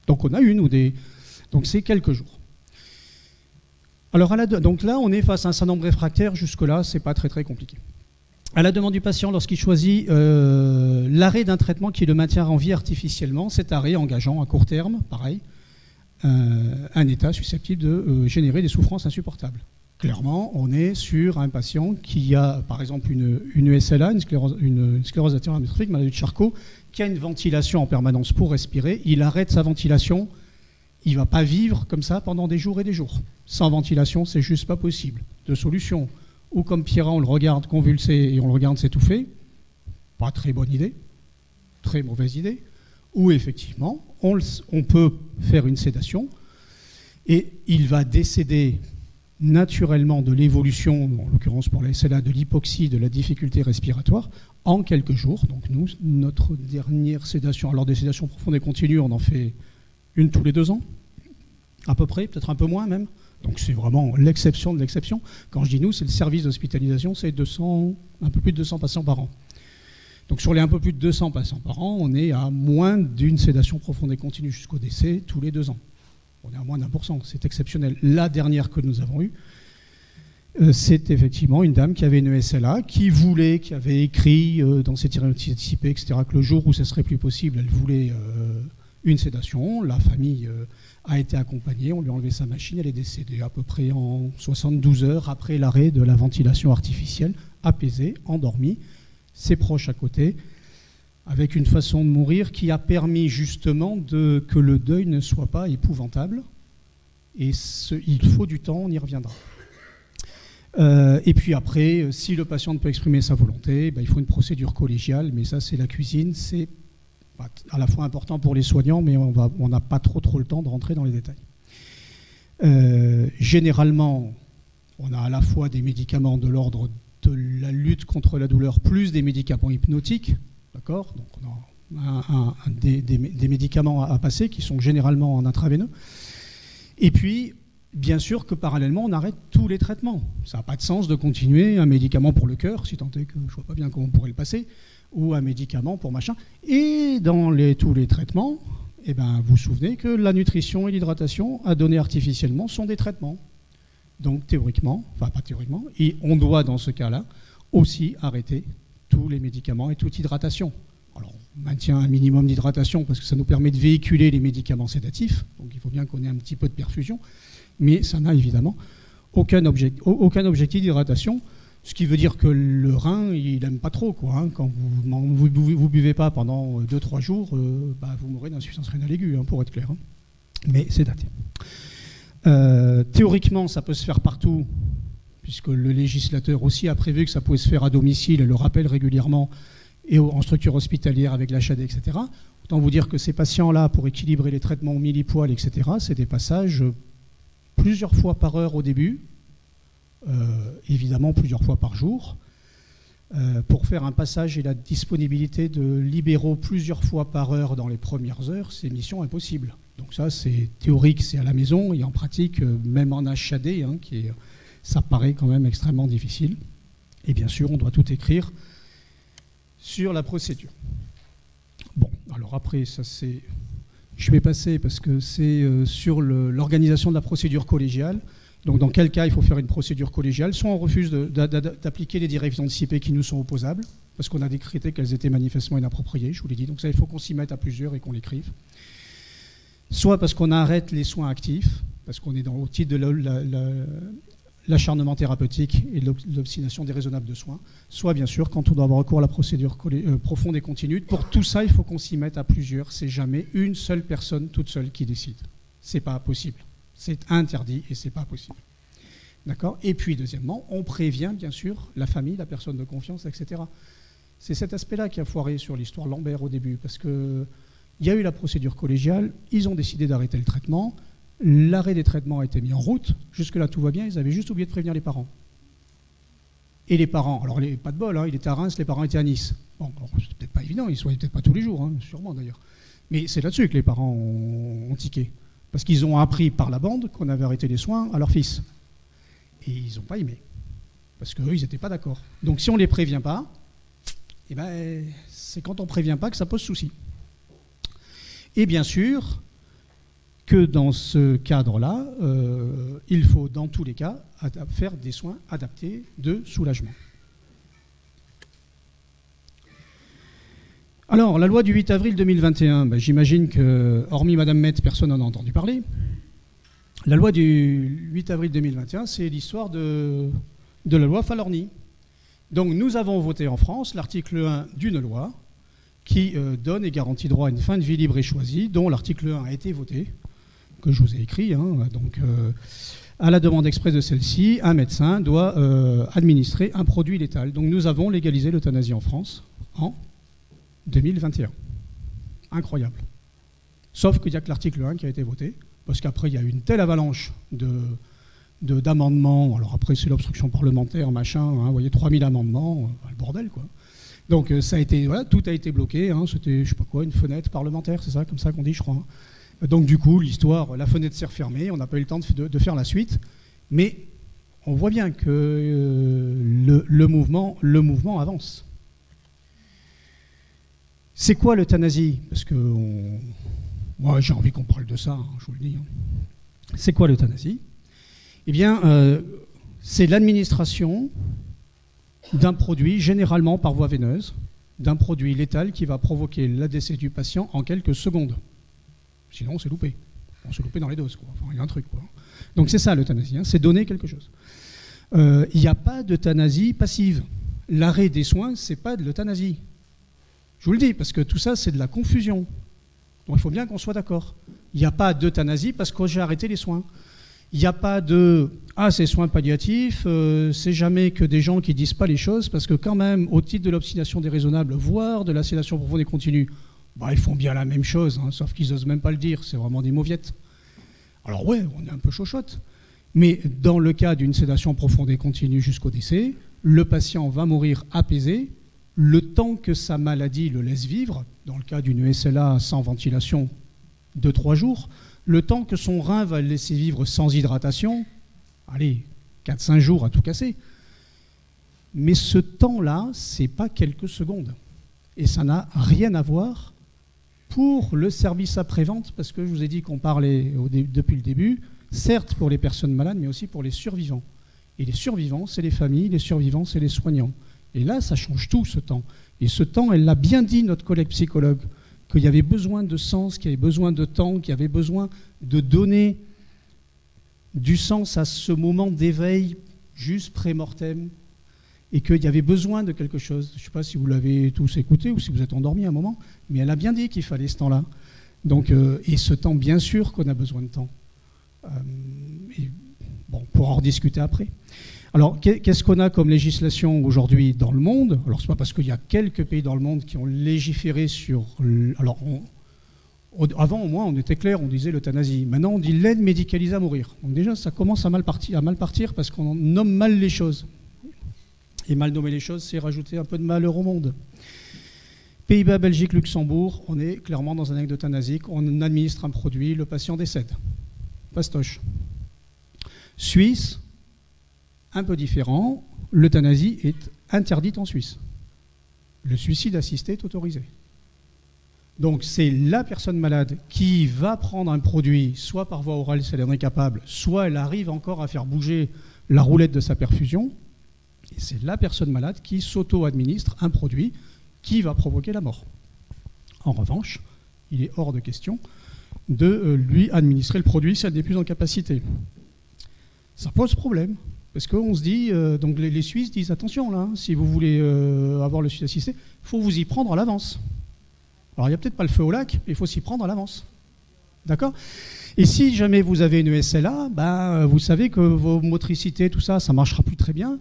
Donc on a une ou des... Donc c'est quelques jours. Alors, donc là, on est face à un syndrome réfractaire. Jusque-là, c'est pas très compliqué. À la demande du patient, lorsqu'il choisit l'arrêt d'un traitement qui le maintient en vie artificiellement, cet arrêt engageant à court terme, pareil, un état susceptible de générer des souffrances insupportables. Clairement, on est sur un patient qui a, par exemple, une ESLA, une sclérose latérale amyotrophique, maladie de Charcot, qui a une ventilation en permanence pour respirer. Il arrête sa ventilation. Il ne va pas vivre comme ça pendant des jours et des jours. Sans ventilation, c'est juste pas possible. De solution. Ou comme Pierre, on le regarde convulser et on le regarde s'étouffer. Pas très bonne idée. Très mauvaise idée. Ou effectivement, on peut faire une sédation et il va décéder naturellement de l'évolution, en l'occurrence pour la SLA, de l'hypoxie, de la difficulté respiratoire, en quelques jours. Donc nous, notre dernière sédation, alors des sédations profondes et continues, on en fait une tous les 2 ans, à peu près, peut-être un peu moins même. Donc c'est vraiment l'exception de l'exception. Quand je dis nous, c'est le service d'hospitalisation, c'est un peu plus de 200 patients par an. Donc sur les un peu plus de 200 patients par an, on est à moins d'une sédation profonde et continue jusqu'au décès tous les 2 ans. On est à moins d'1%, c'est exceptionnel. La dernière que nous avons eue, c'est effectivement une dame qui avait une ESLA, qui avait écrit dans ses tirés anticipés, etc., que le jour où ce serait plus possible, elle voulait une sédation. La famille a été accompagnée, on lui a enlevé sa machine, elle est décédée à peu près en 72 heures après l'arrêt de la ventilation artificielle, apaisée, endormie, ses proches à côté, avec une façon de mourir qui a permis justement que le deuil ne soit pas épouvantable. Et il faut du temps, on y reviendra. Et puis après, si le patient ne peut exprimer sa volonté, il faut une procédure collégiale, mais ça c'est la cuisine, c'est à la fois important pour les soignants, mais on n'a pas trop le temps de rentrer dans les détails. Généralement, on a à la fois des médicaments de l'ordre de la lutte contre la douleur, plus des médicaments hypnotiques, d'accord ? Donc on a des médicaments à passer qui sont généralement en intraveineux. Et puis, bien sûr que parallèlement, on arrête tous les traitements. Ça n'a pas de sens de continuer un médicament pour le cœur, si tant est que je ne vois pas bien comment on pourrait le passer, ou un médicament pour machin. Et dans tous les traitements, vous vous souvenez que la nutrition et l'hydratation à donner artificiellement sont des traitements. Donc théoriquement, enfin pas théoriquement, et on doit dans ce cas-là aussi arrêter tous les médicaments et toute hydratation. Alors on maintient un minimum d'hydratation parce que ça nous permet de véhiculer les médicaments sédatifs, donc il faut bien qu'on ait un petit peu de perfusion, mais ça n'a évidemment aucun objectif d'hydratation, ce qui veut dire que le rein, il n'aime pas trop, quoi, hein. Quand vous ne buvez pas pendant 2-3 jours, vous mourrez d'insuffisance rénale aiguë, hein, pour être clair, hein. Mais c'est daté. Théoriquement, ça peut se faire partout, puisque le législateur aussi a prévu que ça pouvait se faire à domicile et le rappelle régulièrement, et en structure hospitalière avec l'HAD, etc. Autant vous dire que ces patients-là, pour équilibrer les traitements au millipoil, etc., c'est des passages plusieurs fois par heure au début, évidemment plusieurs fois par jour. Pour faire un passage et la disponibilité de libéraux plusieurs fois par heure dans les premières heures, c'est mission impossible. Donc ça, c'est théorique, c'est à la maison, et en pratique, même en HAD, hein, ça paraît quand même extrêmement difficile. Et bien sûr, on doit tout écrire sur la procédure. Bon, alors après, ça c'est... Je vais passer parce que c'est sur l'organisation de la procédure collégiale. Donc dans quel cas il faut faire une procédure collégiale? Soit on refuse d'appliquer les directives anticipées qui nous sont opposables, parce qu'on a décrété qu'elles étaient manifestement inappropriées, je vous l'ai dit. Donc ça, il faut qu'on s'y mette à plusieurs et qu'on l'écrive. Soit parce qu'on arrête les soins actifs, parce qu'on est au titre de l'acharnement thérapeutique et de l'obstination déraisonnable de soins. Soit bien sûr quand on doit avoir recours à la procédure profonde et continue. Pour tout ça, il faut qu'on s'y mette à plusieurs. C'est jamais une seule personne toute seule qui décide. C'est pas possible. C'est interdit et c'est pas possible. D'accord ? Et puis deuxièmement, on prévient bien sûr la famille, la personne de confiance, etc. C'est cet aspect-là qui a foiré sur l'histoire Lambert au début, parce que il y a eu la procédure collégiale, ils ont décidé d'arrêter le traitement, l'arrêt des traitements a été mis en route, jusque-là tout va bien, ils avaient juste oublié de prévenir les parents. Et les parents, alors pas de bol, hein, il était à Reims, les parents étaient à Nice. Bon, c'est peut-être pas évident, ils ne soignaient peut-être pas tous les jours, hein, sûrement d'ailleurs. Mais c'est là-dessus que les parents ont tiqué. Parce qu'ils ont appris par la bande qu'on avait arrêté les soins à leur fils. Et ils n'ont pas aimé. Parce qu'eux, ils n'étaient pas d'accord. Donc si on ne les prévient pas, c'est quand on ne prévient pas que ça pose souci. Et bien sûr, que dans ce cadre-là, il faut dans tous les cas faire des soins adaptés de soulagement. Alors, la loi du 8 avril 2021, j'imagine que, hormis Madame Metz, personne n'en a entendu parler. La loi du 8 avril 2021, c'est l'histoire de la loi Falorni. Donc, nous avons voté en France l'article 1 d'une loi qui donne et garantit droit à une fin de vie libre et choisie, dont l'article 1 a été voté, que je vous ai écrit. Donc, à la demande expresse de celle-ci, un médecin doit administrer un produit létal. Donc, nous avons légalisé l'euthanasie en France en 2021. Incroyable. Sauf qu'il n'y a que l'article 1 qui a été voté, parce qu'après, il y a eu une telle avalanche d'amendements. Alors après, c'est l'obstruction parlementaire, machin, vous voyez, 3000 amendements, le bordel, quoi. Donc ça a été, voilà, tout a été bloqué, c'était, je sais pas quoi, une fenêtre parlementaire, c'est ça, comme ça qu'on dit, je crois. Donc du coup, l'histoire, la fenêtre s'est refermée, on n'a pas eu le temps de faire la suite, mais on voit bien que le mouvement avance. C'est quoi l'euthanasie? Parce que moi, j'ai envie qu'on parle de ça, je vous le dis. C'est quoi l'euthanasie? Eh bien, c'est l'administration d'un produit, généralement par voie veineuse, d'un produit létal qui va provoquer le décès du patient en quelques secondes. Sinon, on s'est loupé. On s'est loupé dans les doses, quoi. Enfin, il y a un truc, quoi. Donc c'est ça l'euthanasie, c'est donner quelque chose. Il n'y a pas d'euthanasie passive. L'arrêt des soins, c'est pas de l'euthanasie. Je vous le dis, parce que tout ça, c'est de la confusion. Donc il faut bien qu'on soit d'accord. Il n'y a pas d'euthanasie parce que j'ai arrêté les soins. Il n'y a pas de « Ah, c'est soins palliatifs, c'est jamais que des gens qui ne disent pas les choses », parce que quand même, au titre de l'obstination déraisonnable, voire de la sédation profonde et continue, ils font bien la même chose, sauf qu'ils n'osent même pas le dire, c'est vraiment des mauviettes. Alors ouais, on est un peu chochotte. Mais dans le cas d'une sédation profonde et continue jusqu'au décès, le patient va mourir apaisé, le temps que sa maladie le laisse vivre, dans le cas d'une SLA sans ventilation, 2-3 jours, le temps que son rein va le laisser vivre sans hydratation, allez, 4-5 jours à tout casser. Mais ce temps-là, c'est pas quelques secondes. Et ça n'a rien à voir pour le service après-vente, parce que je vous ai dit qu'on parlait depuis le début, certes pour les personnes malades, mais aussi pour les survivants. Et les survivants, c'est les familles, les survivants, c'est les soignants. Et là, ça change tout, ce temps. Et ce temps, elle l'a bien dit, notre collègue psychologue, qu'il y avait besoin de sens, qu'il y avait besoin de temps, qu'il y avait besoin de donner du sens à ce moment d'éveil juste pré-mortem, et qu'il y avait besoin de quelque chose. Je ne sais pas si vous l'avez tous écouté ou si vous êtes endormi à un moment, mais elle a bien dit qu'il fallait ce temps-là. Donc, et ce temps, bien sûr qu'on a besoin de temps. On pourra en rediscuter après. Alors, qu'est-ce qu'on a comme législation aujourd'hui dans le monde? Alors, ce n'est pas parce qu'il y a quelques pays dans le monde qui ont légiféré sur... Alors, avant, au moins, on était clair, on disait l'euthanasie. Maintenant, on dit l'aide médicalisée à mourir. Donc déjà, ça commence à mal partir parce qu'on nomme mal les choses. Et mal nommer les choses, c'est rajouter un peu de malheur au monde. Pays-Bas, Belgique, Luxembourg, on est clairement dans un acte d'euthanasie. On administre un produit, le patient décède. Pastoche. Suisse, un peu différent, l'euthanasie est interdite en Suisse. Le suicide assisté est autorisé. Donc c'est la personne malade qui va prendre un produit, soit par voie orale si elle en est capable, soit elle arrive encore à faire bouger la roulette de sa perfusion, et c'est la personne malade qui s'auto-administre un produit qui va provoquer la mort. En revanche, il est hors de question de lui administrer le produit si elle n'est plus en capacité. Ça pose problème. Parce qu'on se dit, donc les Suisses disent attention là, si vous voulez avoir le suicide assisté, il faut vous y prendre à l'avance. Alors il n'y a peut-être pas le feu au lac, mais il faut s'y prendre à l'avance. D'accord? Et si jamais vous avez une SLA, vous savez que vos motricités, tout ça, ça ne marchera plus très bien.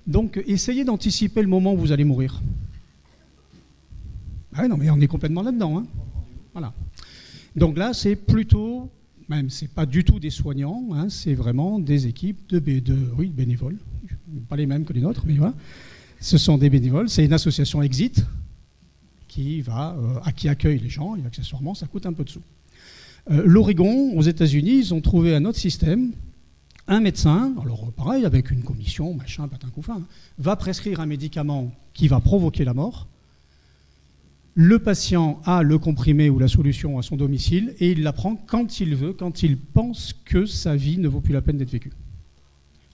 Donc essayez d'anticiper le moment où vous allez mourir. Ah non, mais on est complètement là-dedans. Voilà. Donc là, c'est plutôt... Même, ce n'est pas du tout des soignants, c'est vraiment des équipes de bénévoles. Pas les mêmes que les nôtres, mais voilà. Ce sont des bénévoles. C'est une association Exit qui accueille les gens, et accessoirement, ça coûte un peu de sous. L'Oregon, aux États-Unis, ils ont trouvé un autre système. Un médecin, alors pareil, avec une commission, machin, patin couffin, va prescrire un médicament qui va provoquer la mort. Le patient a le comprimé ou la solution à son domicile et il la prend quand il veut, quand il pense que sa vie ne vaut plus la peine d'être vécue.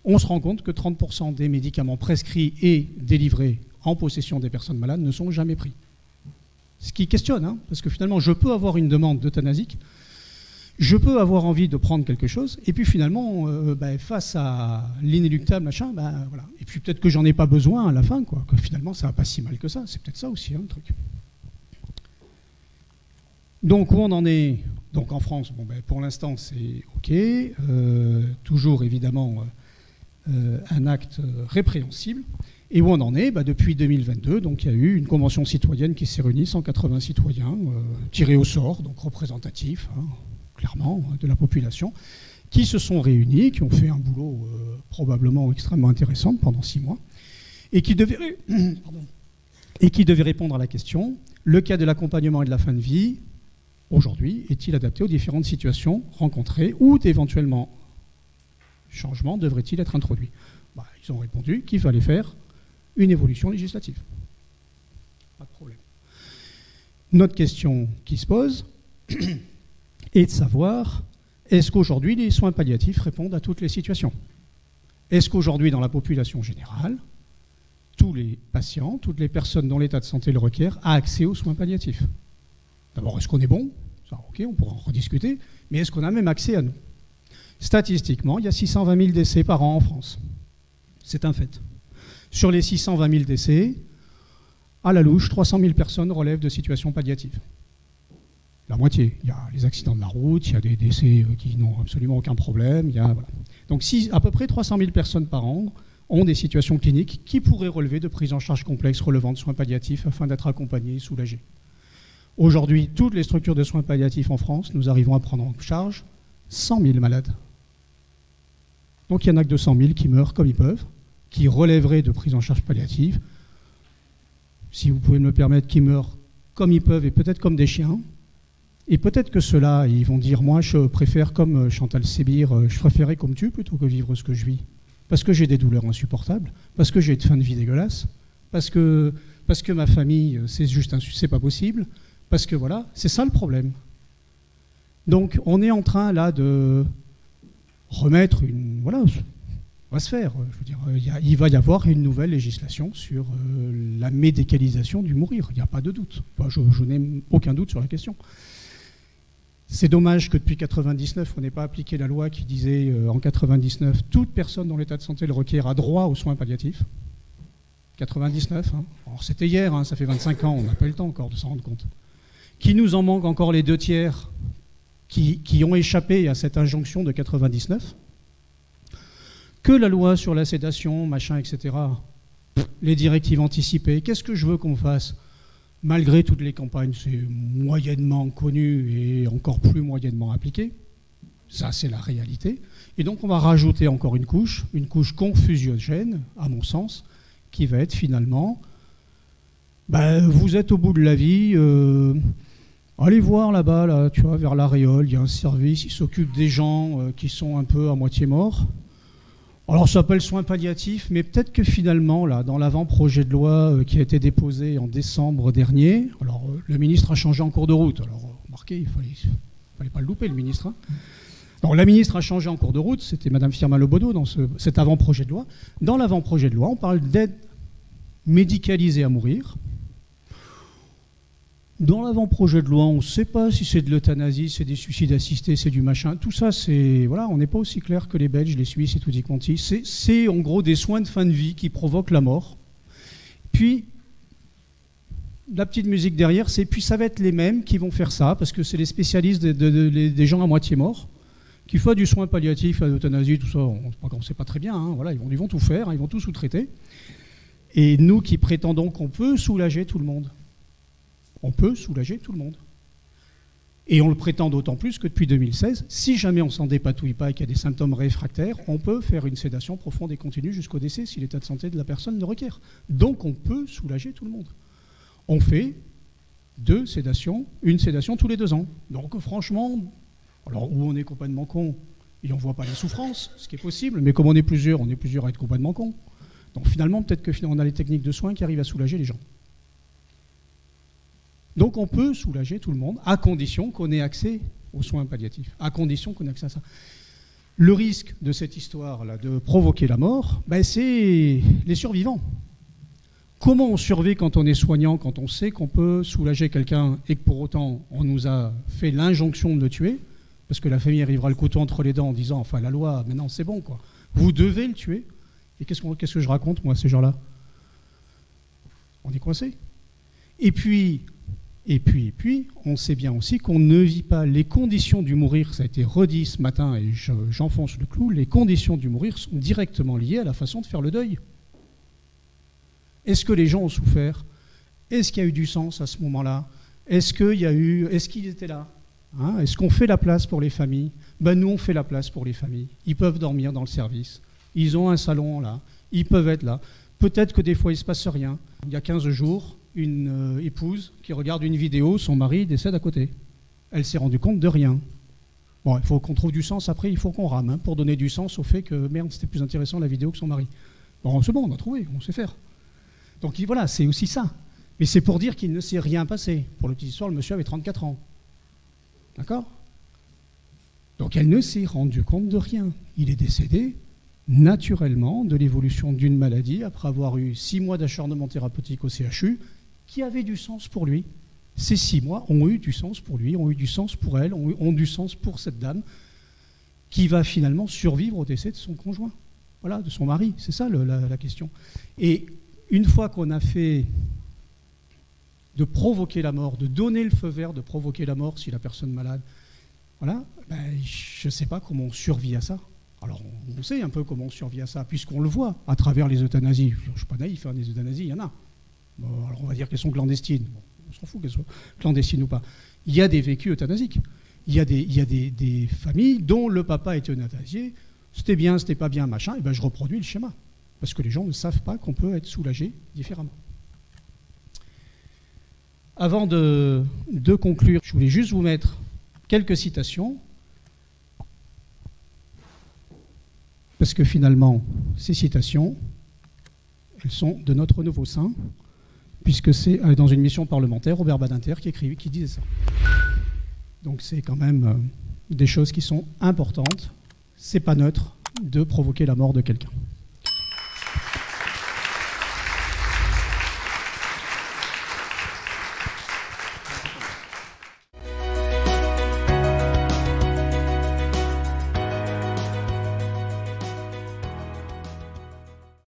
On se rend compte que 30% des médicaments prescrits et délivrés en possession des personnes malades ne sont jamais pris. Ce qui questionne, hein, parce que finalement, je peux avoir une demande d'euthanasique, je peux avoir envie de prendre quelque chose, et puis finalement, face à l'inéluctable, machin, voilà. Et puis peut-être que j'en ai pas besoin à la fin, quoi, que finalement, ça va pas si mal que ça. C'est peut-être ça aussi, hein, le truc. Donc, où on en est? Donc, en France, pour l'instant, c'est OK. Toujours, évidemment, un acte répréhensible. Et où on en est? Depuis 2022, donc, il y a eu une convention citoyenne qui s'est réunie, 180 citoyens, tirés au sort, donc représentatifs, hein, clairement, de la population, qui se sont réunis, qui ont fait un boulot probablement extrêmement intéressant pendant 6 mois, et qui devaient répondre à la question: le cas de l'accompagnement et de la fin de vie, aujourd'hui, est-il adapté aux différentes situations rencontrées, ou d'éventuellement changements devraient-ils être introduits? Ils ont répondu qu'il fallait faire une évolution législative. Pas de problème. Notre question qui se pose est de savoir, est-ce qu'aujourd'hui les soins palliatifs répondent à toutes les situations? Est-ce qu'aujourd'hui, dans la population générale, tous les patients, toutes les personnes dont l'état de santé le requiert, a accès aux soins palliatifs? D'abord, est-ce qu'on est bon? Ça, OK, on pourra en rediscuter. Mais est-ce qu'on a même accès à nous? Statistiquement, il y a 620 000 décès par an en France. C'est un fait. Sur les 620 000 décès, à la louche, 300 000 personnes relèvent de situations palliatives. La moitié. Il y a les accidents de la route, il y a des décès qui n'ont absolument aucun problème. Voilà. Donc à peu près 300 000 personnes par an ont des situations cliniques qui pourraient relever de prise en charge complexe relevant de soins palliatifs afin d'être accompagnés et soulagés. Aujourd'hui, toutes les structures de soins palliatifs en France, nous arrivons à prendre en charge 100 000 malades. Donc il y en a que 200 000 qui meurent comme ils peuvent, qui relèveraient de prise en charge palliative. Si vous pouvez me le permettre, qui meurent comme ils peuvent et peut-être comme des chiens. Et peut-être que ceux-là, ils vont dire: moi, je préfère, comme Chantal Sébir, je préférais qu'on me tue plutôt que vivre ce que je vis. Parce que j'ai des douleurs insupportables, parce que j'ai de fin de vie dégueulasse, parce que ma famille, c'est pas possible, parce que voilà, c'est ça le problème. Donc, on est en train, là, de remettre une... Voilà, va se faire. Je veux dire, il va y avoir une nouvelle législation sur la médicalisation du mourir. Il n'y a pas de doute. Je n'ai aucun doute sur la question. C'est dommage que depuis 1999, on n'ait pas appliqué la loi qui disait en 1999, toute personne dont l'état de santé le requiert a droit aux soins palliatifs. 1999, hein. Alors c'était hier, hein, ça fait 25 ans, on n'a pas eu le temps encore de s'en rendre compte. Qu'il nous en manque encore les 2 tiers qui ont échappé à cette injonction de 1999. Que la loi sur la sédation, machin, etc., les directives anticipées, qu'est-ce que je veux qu'on fasse? Malgré toutes les campagnes, c'est moyennement connu et encore plus moyennement appliqué. Ça, c'est la réalité. Et donc, on va rajouter encore une couche confusiogène, à mon sens, qui va être finalement, vous êtes au bout de la vie, allez voir là-bas, là, tu vois, vers l'Aréole, il y a un service, il s'occupe des gens qui sont un peu à moitié morts. Alors, ça s'appelle soins palliatifs, mais peut-être que finalement, là, dans l'avant-projet de loi qui a été déposé en décembre dernier, alors le ministre a changé en cours de route. Alors, remarquez, il fallait pas le louper, le ministre. Hein. Alors, la ministre a changé en cours de route, c'était Mme Firmin Lebaudot dans cet avant-projet de loi. Dans l'avant-projet de loi, on parle d'aide médicalisée à mourir. Dans l'avant-projet de loi, on ne sait pas si c'est de l'euthanasie, c'est des suicides assistés, c'est du machin. Tout ça, c'est... Voilà, on n'est pas aussi clair que les Belges, les Suisses et tout y quanti. C'est en gros des soins de fin de vie qui provoquent la mort. Puis, la petite musique derrière, puis ça va être les mêmes qui vont faire ça, parce que c'est les spécialistes des gens à moitié morts, qui font du soin palliatif, à l'euthanasie, tout ça, on ne sait pas très bien. Hein, voilà, ils vont tout faire, ils vont tout sous-traiter. Et nous qui prétendons qu'on peut soulager tout le monde. On peut soulager tout le monde. Et on le prétend d'autant plus que depuis 2016, si jamais on s'en dépatouille pas et qu'il y a des symptômes réfractaires, on peut faire une sédation profonde et continue jusqu'au décès si l'état de santé de la personne le requiert. Donc on peut soulager tout le monde. On fait une sédation tous les 2 ans. Donc franchement, alors où on est complètement con et on ne voit pas les souffrances, ce qui est possible, mais comme on est plusieurs à être complètement con. Donc finalement, peut-être qu'on a les techniques de soins qui arrivent à soulager les gens. Donc on peut soulager tout le monde, à condition qu'on ait accès aux soins palliatifs, à condition qu'on ait accès à ça. Le risque de cette histoire-là, de provoquer la mort, ben c'est les survivants. Comment on survit quand on est soignant, quand on sait qu'on peut soulager quelqu'un et que pour autant on nous a fait l'injonction de le tuer, parce que la famille arrivera le couteau entre les dents en disant, enfin la loi, maintenant c'est bon quoi, vous devez le tuer. Et qu'est-ce que je raconte moi ces gens-là? On est coincé. Et puis, on sait bien aussi qu'on ne vit pas les conditions du mourir, ça a été redit ce matin et j'enfonce le clou, les conditions du mourir sont directement liées à la façon de faire le deuil. Est-ce que les gens ont souffert? Est-ce qu'il y a eu du sens à ce moment-là? Est-ce qu'ils étaient là? Hein? Est-ce qu'on fait la place pour les familles? Ben nous, on fait la place pour les familles. Ils peuvent dormir dans le service. Ils ont un salon là. Ils peuvent être là. Peut-être que des fois, il ne se passe rien. Il y a 15 jours, une épouse qui regarde une vidéo, son mari décède à côté. Elle s'est rendue compte de rien. Bon, il faut qu'on trouve du sens après, il faut qu'on rame, hein, pour donner du sens au fait que, merde, c'était plus intéressant la vidéo que son mari. Bon, c'est bon, on a trouvé, on sait faire. Donc voilà, c'est aussi ça. Mais c'est pour dire qu'il ne s'est rien passé. Pour la petite histoire, le monsieur avait 34 ans. D'accord? Donc elle ne s'est rendue compte de rien. Il est décédé naturellement de l'évolution d'une maladie après avoir eu 6 mois d'acharnement thérapeutique au CHU qui avait du sens pour lui. Ces 6 mois ont eu du sens pour lui, ont eu du sens pour elle, ont du sens pour cette dame qui va finalement survivre au décès de son conjoint, voilà, de son mari. C'est ça la question. Et une fois qu'on a fait de provoquer la mort, de donner le feu vert, de provoquer la mort si la personne est malade, voilà, ben, je ne sais pas comment on survit à ça. Alors on sait un peu comment on survit à ça, puisqu'on le voit à travers les euthanasies. Je ne suis pas naïf, hein, les euthanasies, il y en a. Bon, alors on va dire qu'elles sont clandestines. Bon, on s'en fout qu'elles soient clandestines ou pas. Il y a des vécus euthanasiques. Il y a des familles dont le papa est euthanasié. C'était bien, c'était pas bien, machin. Et ben je reproduis le schéma. Parce que les gens ne savent pas qu'on peut être soulagé différemment. Avant de conclure, je voulais juste vous mettre quelques citations. Parce que finalement, ces citations, elles sont de notre nouveau saint, puisque c'est dans une mission parlementaire, Robert Badinter qui disait ça. Donc c'est quand même des choses qui sont importantes. C'est pas neutre de provoquer la mort de quelqu'un.